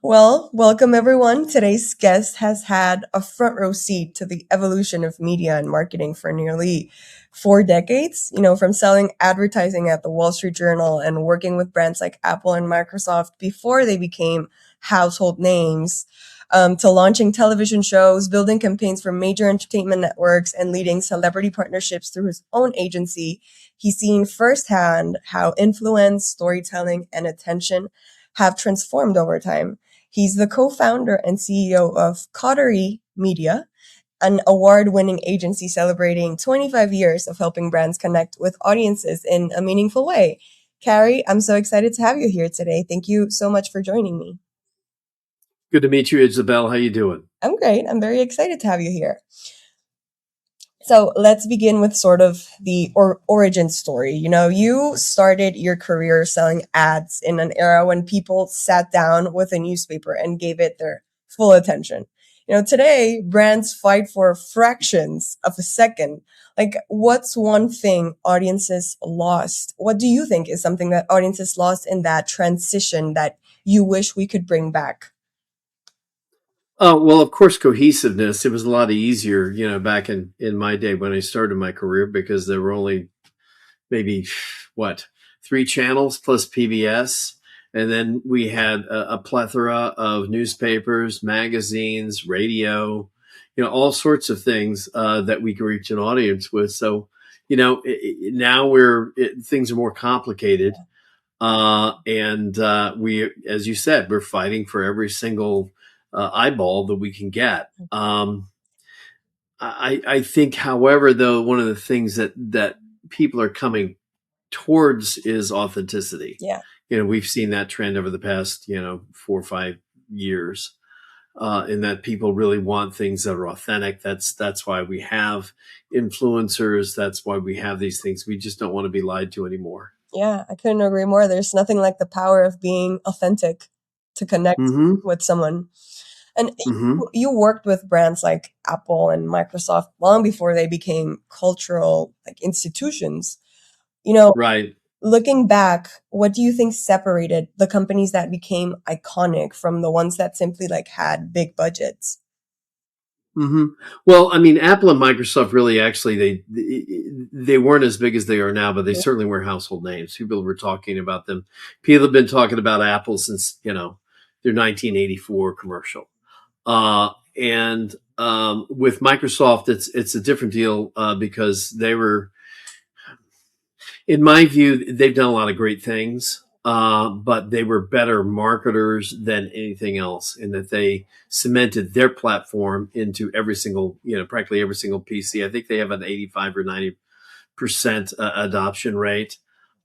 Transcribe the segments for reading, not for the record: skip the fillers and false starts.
Well, welcome everyone. Today's guest has had a front row seat to the evolution of media and marketing for nearly 4 decades. From selling advertising at the Wall Street Journal and working with brands like Apple and Microsoft before they became household names, to launching television shows, building campaigns for major entertainment networks, and leading celebrity partnerships through his own agency. He's seen firsthand how influence, storytelling, and attention have transformed over time. He's the co-founder and CEO of Coterie Media, an award-winning agency celebrating 25 years of helping brands connect with audiences in a meaningful way. Carrey, I'm so excited to have you here today. Thank you so much for joining me. Good to meet you, Isabel. How you doing? I'm great. I'm very excited to have you here. So let's begin with sort of the origin story. You started your career selling ads in an era when people sat down with a newspaper and gave it their full attention. Today brands fight for fractions of a second. Like, what's one thing audiences lost? What do you think is something that audiences lost in that transition that you wish we could bring back? Oh, well, of course, cohesiveness. It was a lot easier, back in my day when I started my career because there were only maybe, what, three channels plus PBS. And then we had a plethora of newspapers, magazines, radio, all sorts of things that we could reach an audience with. So, now things are more complicated. And we, as you said, we're fighting for every single eyeball that we can get. I think, however, though, one of the things that people are coming towards is authenticity. Yeah. We've seen that trend over the past, 4 or 5 years, in that people really want things that are authentic. That's why we have influencers. That's why we have these things. We just don't want to be lied to anymore. Yeah, I couldn't agree more. There's nothing like the power of being authentic to connect Mm-hmm. with someone. And Mm-hmm. you worked with brands like Apple and Microsoft long before they became cultural institutions. Right. Looking back, what do you think separated the companies that became iconic from the ones that simply had big budgets? Mm-hmm. Well, I mean, Apple and Microsoft really actually they weren't as big as they are now, but they certainly were household names. People were talking about them. People have been talking about Apple since their 1984 commercial. And with Microsoft, it's a different deal because they were, in my view, they've done a lot of great things. But they were better marketers than anything else in that they cemented their platform into every single, practically every single PC. I think they have an 85 or 90% adoption rate.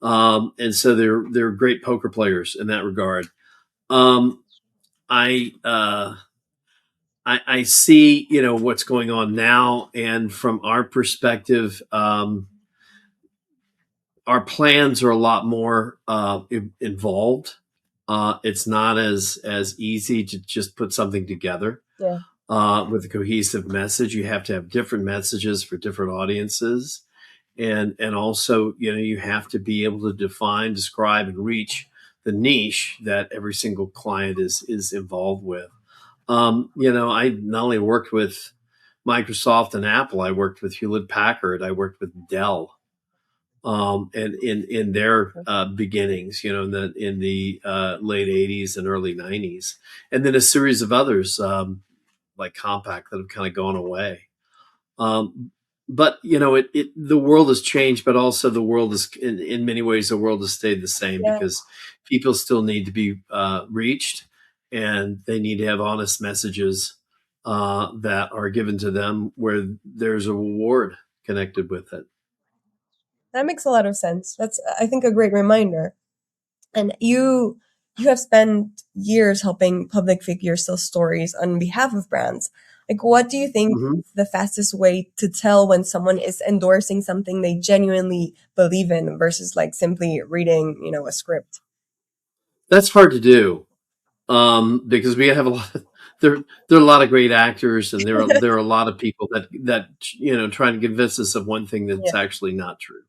And so they're great poker players in that regard. Um, I, uh, I see, what's going on now. And from our perspective, our plans are a lot more involved. It's not as easy to just put something together. Yeah. With a cohesive message. You have to have different messages for different audiences, and also you have to be able to define, describe, and reach the niche that every single client is involved with. I not only worked with Microsoft and Apple, I worked with Hewlett Packard, I worked with Dell. And in their beginnings, in the late '80s and early '90s, and then a series of others like Compaq that have kind of gone away. But the world has changed, but also the world is in many ways the world has stayed the same because people still need to be reached, and they need to have honest messages that are given to them where there's a reward connected with it. That makes a lot of sense. That's, I think, a great reminder. And you have spent years helping public figures tell stories on behalf of brands. What do you think Mm-hmm. is the fastest way to tell when someone is endorsing something they genuinely believe in versus simply reading, a script? That's hard to do because we have a lot. There are a lot of great actors, and there are a lot of people that try to convince us of one thing that's actually not true.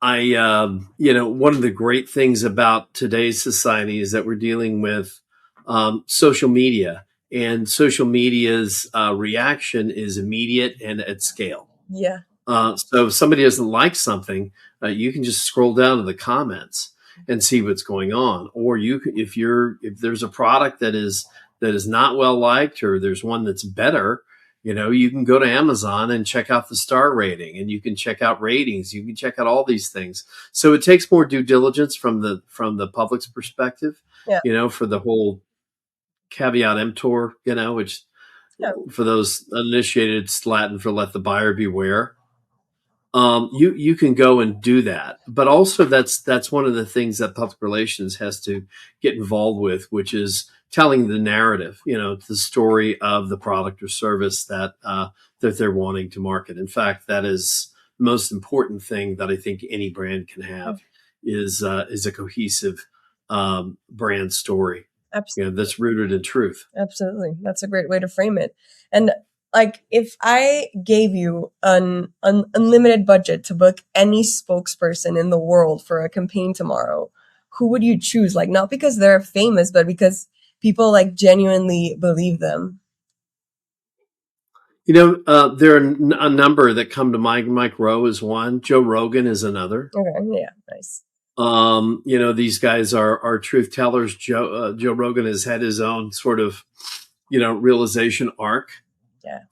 one of the great things about today's society is that we're dealing with social media, and social media's reaction is immediate and at scale. Yeah. So if somebody doesn't like something, you can just scroll down to the comments and see what's going on. Or if there's a product that is not well liked, or there's one that's better, you can go to Amazon and check out the star rating, and you can check out ratings. You can check out all these things. So it takes more due diligence from the public's perspective, Yeah. for the whole caveat emptor, which Yeah. for those uninitiated, it's Latin for let the buyer beware. You can go and do that, but also that's one of the things that public relations has to get involved with, which is telling the narrative, the story of the product or service that they're wanting to market. In fact, that is the most important thing that I think any brand can have is a cohesive brand story, Absolutely. that's rooted in truth. Absolutely. That's a great way to frame it. And like, if I gave you an unlimited budget to book any spokesperson in the world for a campaign tomorrow, who would you choose? Like, not because they're famous, but because people like genuinely believe them. There are a number that come to mind. Mike Rowe is one. Joe Rogan is another. Okay. Yeah. Nice. These guys are truth tellers. Joe Rogan has had his own sort of, realization arc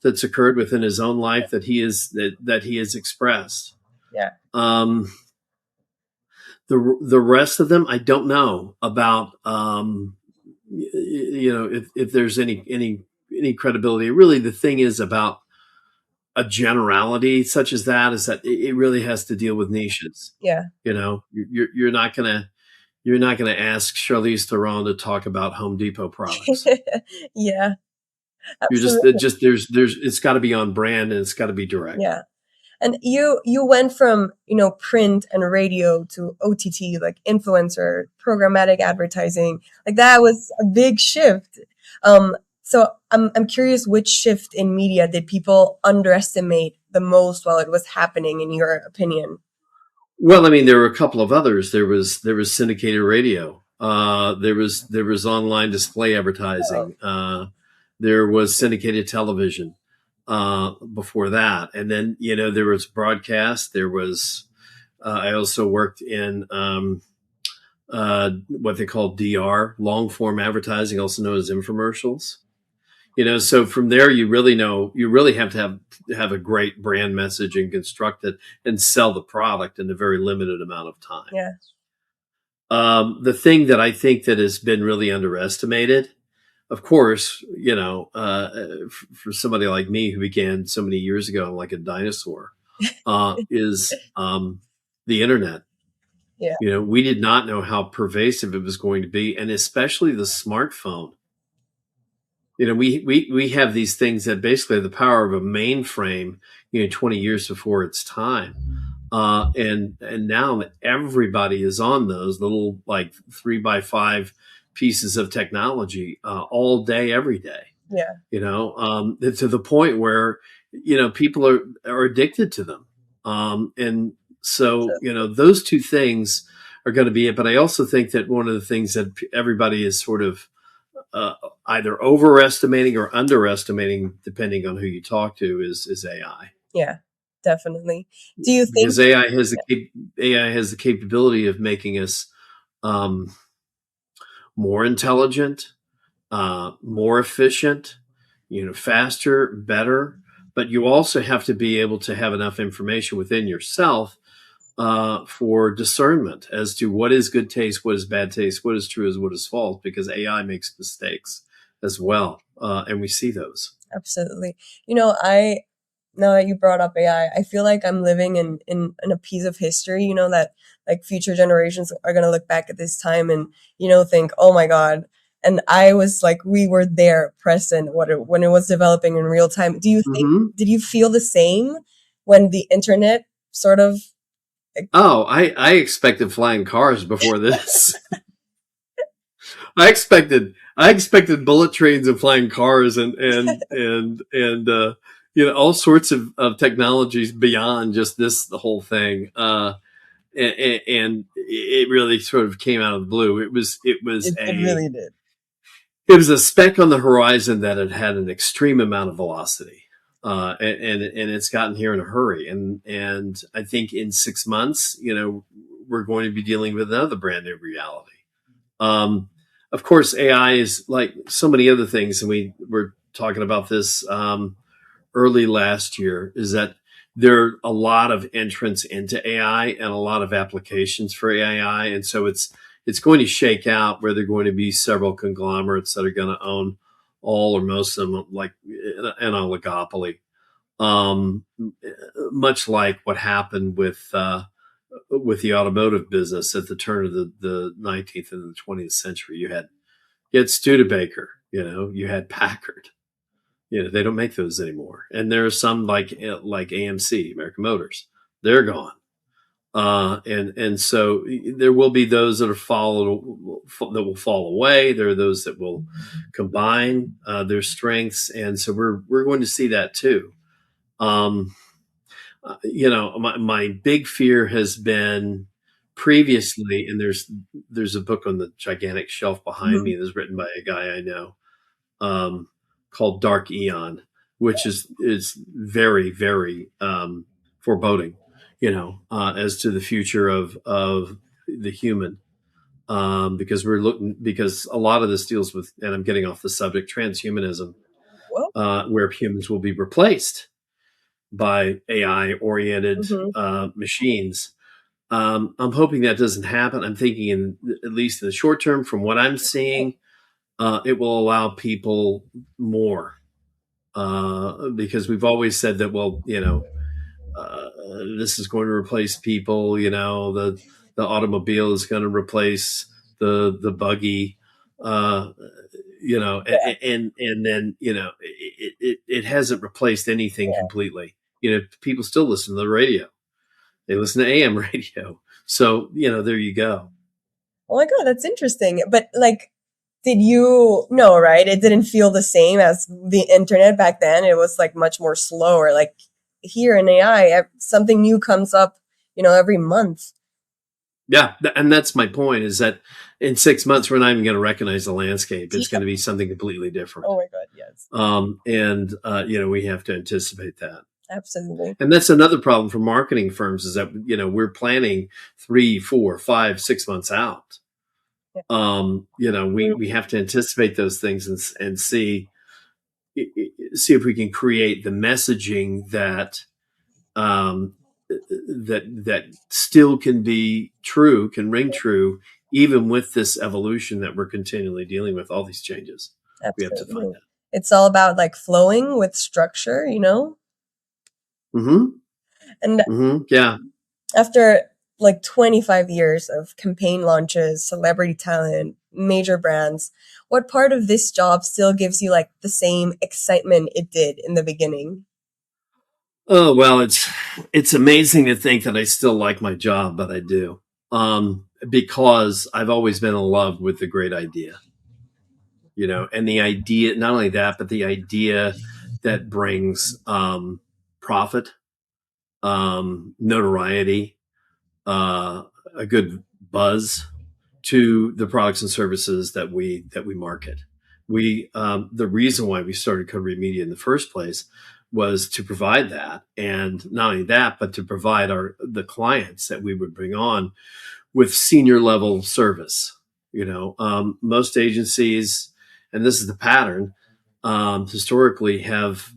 that's occurred within his own life that he has expressed. Yeah. The rest of them, I don't know about. If there's any credibility. Really, the thing is about a generality such as that is that it really has to deal with niches. Yeah. You're not gonna ask Charlize Theron to talk about Home Depot products. Yeah. You're just there's it's got to be on brand, and it's got to be direct. Yeah. And you went from, print and radio to OTT, like influencer, programmatic advertising. Like, that was a big shift. So I'm curious, which shift in media did people underestimate the most while it was happening, in your opinion? Well, I mean, there were a couple of others. There was syndicated radio. There was online display advertising. There was syndicated television before that, and then there was broadcast. There was I also worked in what they call DR, long form advertising, also known as infomercials. So from there, you really have to have a great brand message and construct it and sell the product in a very limited amount of time. Yeah. The thing that I think that has been really underestimated, of course, for somebody like me who began so many years ago, like a dinosaur, is the internet. Yeah. We did not know how pervasive it was going to be, and especially the smartphone. We have these things that basically have the power of a mainframe, 20 years before its time. And now everybody is on those little like 3x5 pieces of technology all day, every day. Yeah. To the point where people are addicted to them. And so those two things are going to be it. But I also think that one of the things that everybody is sort of either overestimating or underestimating, depending on who you talk to, is AI. Yeah. Definitely. Do you think because AI has the capability of making us more intelligent, more efficient, faster, better, but you also have to be able to have enough information within yourself for discernment as to what is good taste, what is bad taste, what is true, what is false, because AI makes mistakes as well, and we see those. Absolutely. Now that you brought up AI, I feel like I'm living in a piece of history, that like future generations are going to look back at this time and, think, oh my God. And I was like, we were there present when it was developing in real time. Do you think, did you feel the same when the internet sort of? Oh, I expected flying cars before this. I expected bullet trains and flying cars and all sorts of technologies beyond just the whole thing. and it really sort of came out of the blue. It really did. It was a speck on the horizon that had had an extreme amount of velocity, and it's gotten here in a hurry. And I think in 6 months, we're going to be dealing with another brand new reality. Of course, AI is like so many other things, and we were talking about this early last year. Is that there are a lot of entrants into AI and a lot of applications for AI, and so it's going to shake out where there are going to be several conglomerates that are going to own all or most of them, like an oligopoly. Much like what happened with the automotive business at the turn of the 19th and the 20th century. You had Studebaker, you had Packard. They don't make those anymore. And there are some like AMC, American Motors. They're gone. And so there will be those that will fall away. There are those that will combine their strengths, and so we're going to see that too. My big fear has been previously, and there's a book on the gigantic shelf behind me that's written by a guy I know, called Dark Eon, which is very, very foreboding, as to the future of the human, because a lot of this deals with, and I'm getting off the subject, transhumanism, Well, where humans will be replaced by AI-oriented machines. I'm hoping that doesn't happen. I'm thinking, at least in the short term, from what I'm seeing, it will allow people more, because we've always said that, well, this is going to replace people. The automobile is going to replace the buggy. And then it hasn't replaced anything completely. People still listen to the radio. They listen to AM radio. So there you go. oh my God, that's interesting. But like, did you know, right? It didn't feel the same as the internet back then. It was like much more slower. Like here in AI, something new comes up, every month. Yeah, and that's my point, is that in 6 months, we're not even going to recognize the landscape. It's going to be something completely different. Oh my God, yes. And we have to anticipate that. Absolutely. And that's another problem for marketing firms, is that, we're planning 3, 4, 5, 6 months out. We have to anticipate those things and see if we can create the messaging that still can be true, can ring true, even with this evolution that we're continually dealing with, all these changes. Absolutely. We have to find that. It's all about like flowing with structure, Yeah. After like 25 years of campaign launches, celebrity talent, major brands, what part of this job still gives you like the same excitement it did in the beginning? Oh, well, it's amazing to think that I still like my job, but I do. Because I've always been in love with the great idea, and the idea, not only that, but the idea that brings profit, notoriety, a good buzz to the products and services that we market. The reason why we started Coterie Media in the first place was to provide that, and not only that, but to provide the clients that we would bring on with senior level service. Most agencies, and this is the pattern, historically have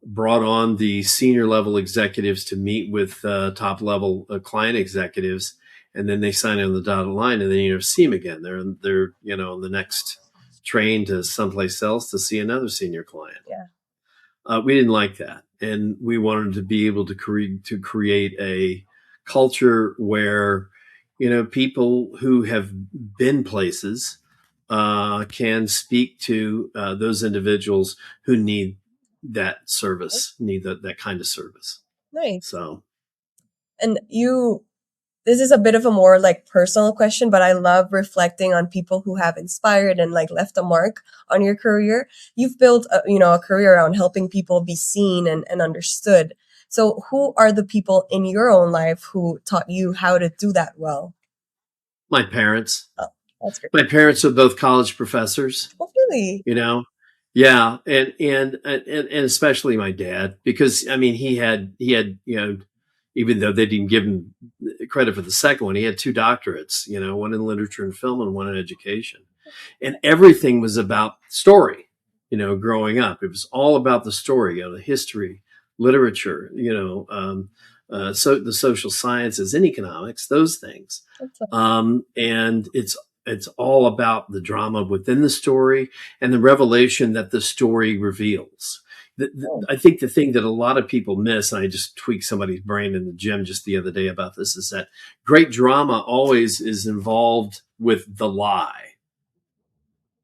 brought on the senior level executives to meet with top level client executives, and then they sign on the dotted line, and then you never see them again. They're on the next train to someplace else to see another senior client. Yeah. We didn't like that, and we wanted to be able to create a culture where people who have been places can speak to those individuals who need that service, need that kind of service. Nice. So, and this is a bit of a more like personal question, but I love reflecting on people who have inspired and like left a mark on your career. You've built a career around helping people be seen and understood. So who are the people in your own life who taught you how to do that well? My parents. Oh, that's great. My parents are both college professors. Oh, really? You know, yeah, and especially my dad, because I mean he had even though they didn't give him credit for the second one, he had two doctorates. One in literature and film and one in education, and everything was about story. Growing up, it was all about the story, the history, literature, so the social sciences and economics, those things. And it's all about the drama within the story and the revelation that the story reveals. I think the thing that a lot of people miss, and I just tweaked somebody's brain in the gym just the other day about this, is that great drama always is involved with the lie.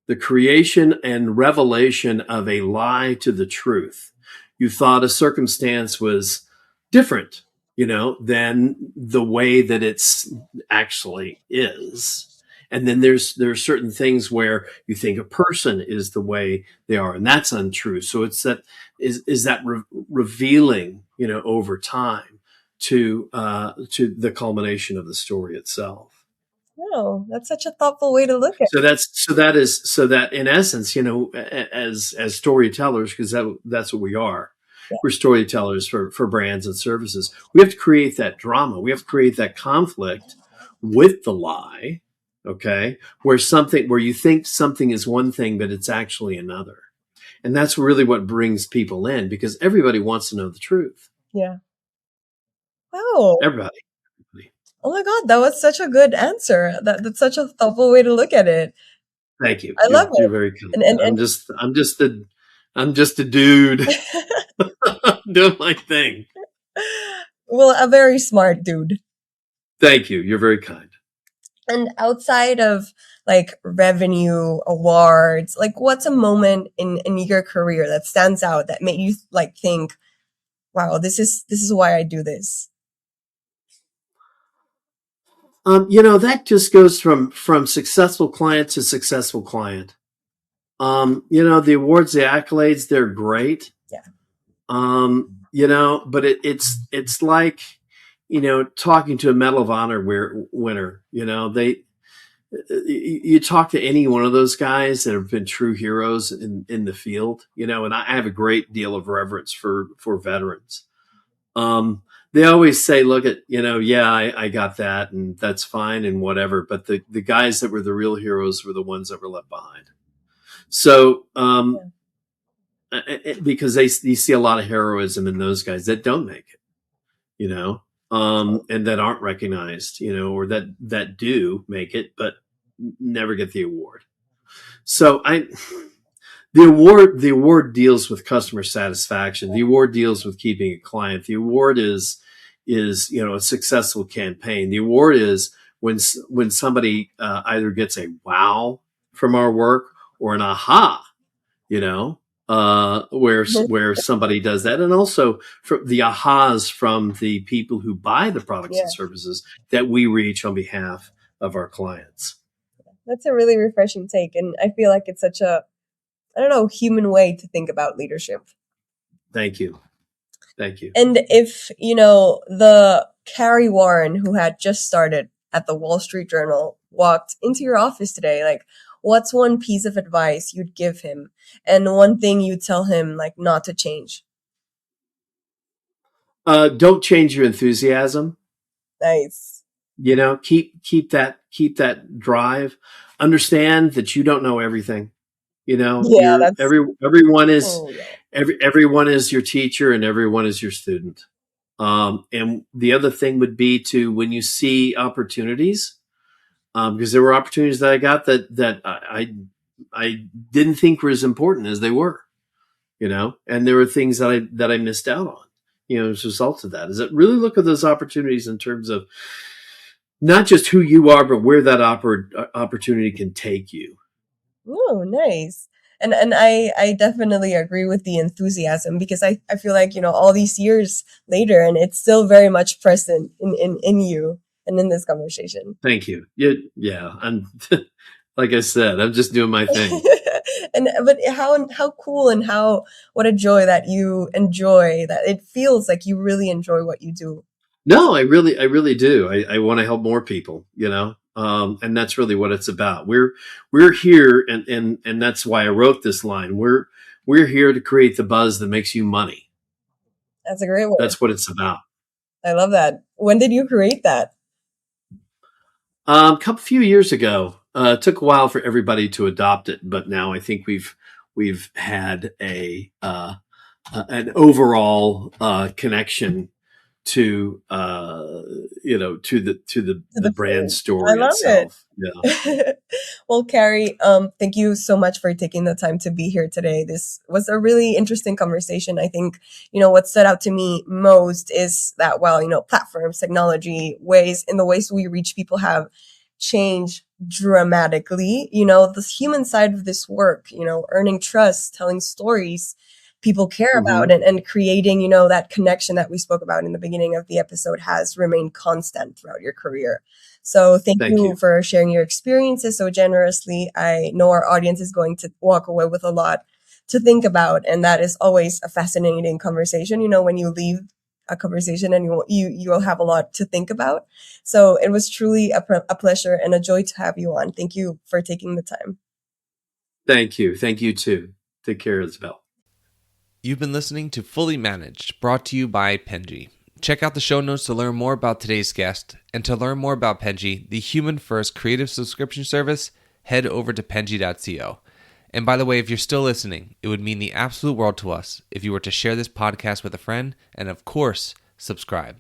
The creation and revelation of a lie to the truth. You thought a circumstance was different, than the way that it's actually is. And then there's certain things where you think a person is the way they are, and that's untrue. So it's that is that revealing, over time to the culmination of the story itself. Oh, that's such a thoughtful way to look at So it. that in essence, as storytellers, because that's what we are. Yeah. We're storytellers for brands and services. We have to create that drama. We have to create that conflict with the lie. Okay, where you think something is one thing, but it's actually another, and that's really what brings people in, because everybody wants to know the truth. Yeah. Wow. Everybody. Oh my God, that was such a good answer. That's such a thoughtful way to look at it. Thank you. I love You're it. very kind. And I'm just a dude doing my thing. well, a very smart dude. Thank you. You're very kind. And outside of like revenue, awards, like what's a moment in your career that stands out that made you like think, wow, this is why I do this? That just goes from successful client to successful client. The awards, the accolades, they're great. Yeah. But it's like, talking to a Medal of Honor winner. You talk to any one of those guys that have been true heroes in the field, and I have a great deal of reverence for veterans. They always say, look at, yeah, I got that and that's fine and whatever. But the guys that were the real heroes were the ones that were left behind. So, because you see a lot of heroism in those guys that don't make it, and that aren't recognized, or that do make it, but never get the award. So the award deals with customer satisfaction. The award deals with keeping a client. The award is a successful campaign. The award is when somebody either gets a wow from our work or an aha, where somebody does that, and also for the ahas from the people who buy the products and services that we reach on behalf of our clients. That's a really refreshing take, and I feel like it's such a, I don't know, human way to think about leadership. Thank you. And if, the Carrey Warren who had just started at the Wall Street Journal walked into your office today, like, what's one piece of advice you'd give him and one thing you'd tell him, like, not to change? Don't change your enthusiasm. Nice. Keep that drive. Understand that you don't know everything. Everyone is your teacher and everyone is your student. And the other thing would be to, when you see opportunities, because there were opportunities that I got that I didn't think were as important as they were, and there were things that I missed out on, as a result of that. Is that really look at those opportunities in terms of not just who you are, but where that opportunity can take you. Oh, nice. And I definitely agree with the enthusiasm, because I feel like, all these years later, and it's still very much present in you and in this conversation. Thank you. Yeah. I'm like I said, I'm just doing my thing. And but how cool and how what a joy that you enjoy that. It feels like you really enjoy what you do. No, I really do. I want to help more people, and that's really what it's about. We're here, and that's why I wrote this line. We're here to create the buzz that makes you money. That's a great one. That's what it's about. I love that. When did you create that? A couple few years ago. It took a while for everybody to adopt it, but now I think we've had an overall connection to the The brand food. I story love it. itself. Yeah. Well, Carrie, thank you so much for taking the time to be here today. This was a really interesting conversation. I think, what stood out to me most is that while, platforms, technology, the ways we reach people have changed dramatically, the human side of this work, earning trust, telling stories people care about Hmm. and creating, that connection that we spoke about in the beginning of the episode has remained constant throughout your career. So thank Thank you you. for sharing your experiences so generously. I know our audience is going to walk away with a lot to think about, and that is always a fascinating conversation. When you leave a conversation and you will have a lot to think about. So it was truly a pleasure and a joy to have you on. Thank you for taking the time. Thank you. Thank you too. Take care, Isabel. You've been listening to Fully Managed, brought to you by Penji. Check out the show notes to learn more about today's guest, and to learn more about Penji, the human-first creative subscription service, head over to penji.co. And by the way, if you're still listening, it would mean the absolute world to us if you were to share this podcast with a friend, and of course, subscribe.